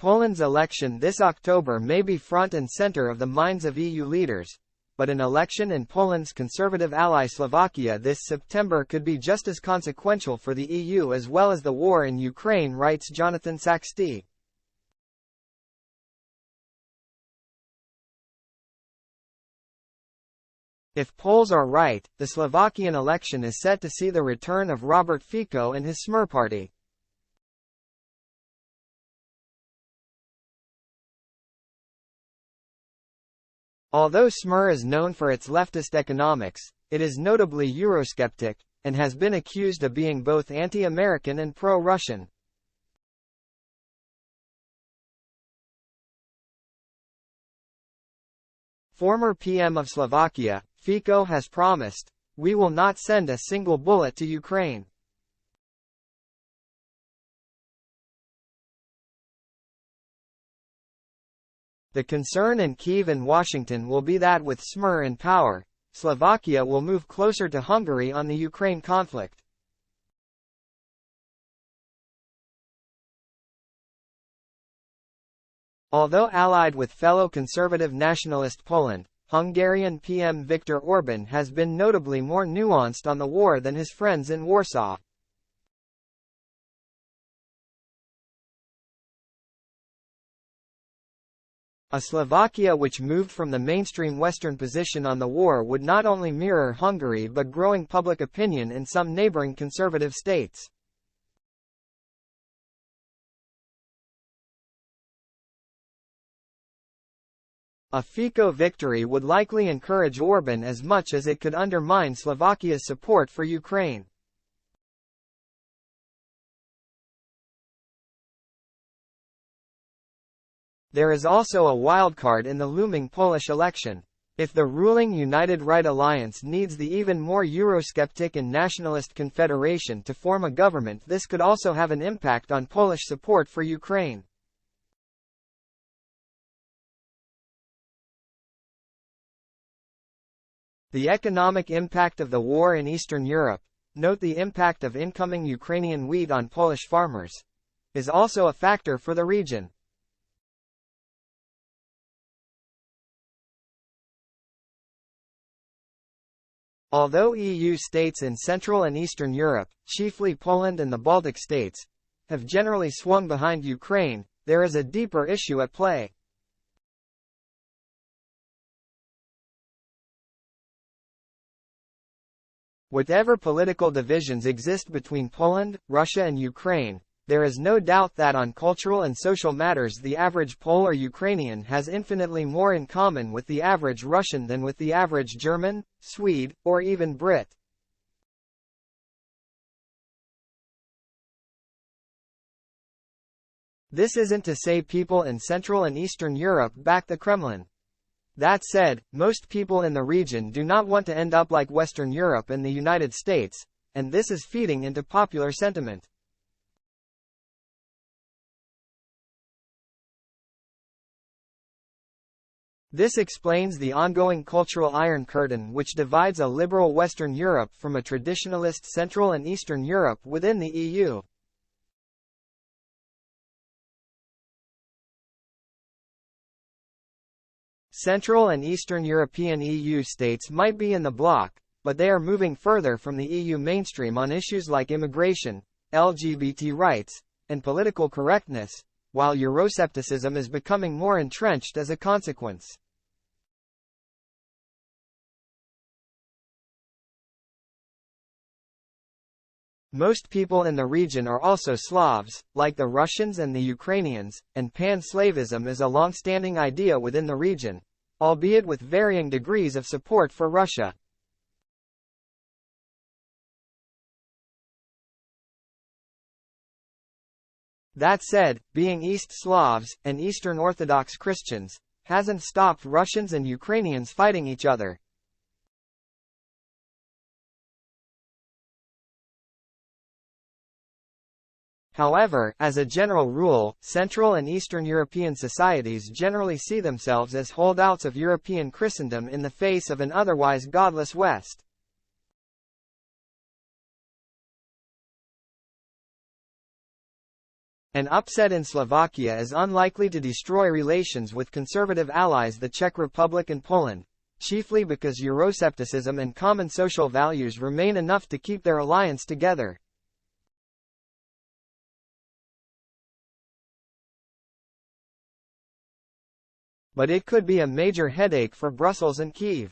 Poland's election this October may be front and center of the minds of EU leaders, but an election in Poland's conservative ally Slovakia this September could be just as consequential for the EU as well as the war in Ukraine, writes Jonathan Saxty. If polls are right, the Slovakian election is set to see the return of Robert Fico and his Smer party. Although Smer is known for its leftist economics, it is notably Eurosceptic, and has been accused of being both anti-American and pro-Russian. Former PM of Slovakia, Fico has promised, "We will not send a single bullet to Ukraine." The concern in Kyiv and Washington will be that with Smer in power, Slovakia will move closer to Hungary on the Ukraine conflict. Although allied with fellow conservative nationalist Poland, Hungarian PM Viktor Orbán has been notably more nuanced on the war than his friends in Warsaw. A Slovakia which moved from the mainstream Western position on the war would not only mirror Hungary but growing public opinion in some neighboring conservative states. A Fico victory would likely encourage Orbán as much as it could undermine Slovakia's support for Ukraine. There is also a wildcard in the looming Polish election. If the ruling United Right Alliance needs the even more Eurosceptic and nationalist confederation to form a government, this could also have an impact on Polish support for Ukraine. The economic impact of the war in Eastern Europe, note the impact of incoming Ukrainian wheat on Polish farmers, is also a factor for the region. Although EU states in Central and Eastern Europe, chiefly Poland and the Baltic states, have generally swung behind Ukraine, there is a deeper issue at play. Whatever political divisions exist between Poland, Russia and Ukraine, there is no doubt that on cultural and social matters the average Pole or Ukrainian has infinitely more in common with the average Russian than with the average German, Swede, or even Brit. This isn't to say people in Central and Eastern Europe back the Kremlin. That said, most people in the region do not want to end up like Western Europe and the United States, and this is feeding into popular sentiment. This explains the ongoing cultural Iron Curtain which divides a liberal Western Europe from a traditionalist Central and Eastern Europe within the EU. Central and Eastern European EU states might be in the bloc, but they are moving further from the EU mainstream on issues like immigration, LGBT rights, and political correctness, while Euroscepticism is becoming more entrenched as a consequence. Most people in the region are also Slavs, like the Russians and the Ukrainians, and pan-Slavism is a long-standing idea within the region, albeit with varying degrees of support for Russia. That said, being East Slavs, and Eastern Orthodox Christians, hasn't stopped Russians and Ukrainians fighting each other. However, as a general rule, Central and Eastern European societies generally see themselves as holdouts of European Christendom in the face of an otherwise godless West. An upset in Slovakia is unlikely to destroy relations with conservative allies the Czech Republic and Poland, chiefly because Euroscepticism and common social values remain enough to keep their alliance together. But it could be a major headache for Brussels and Kyiv.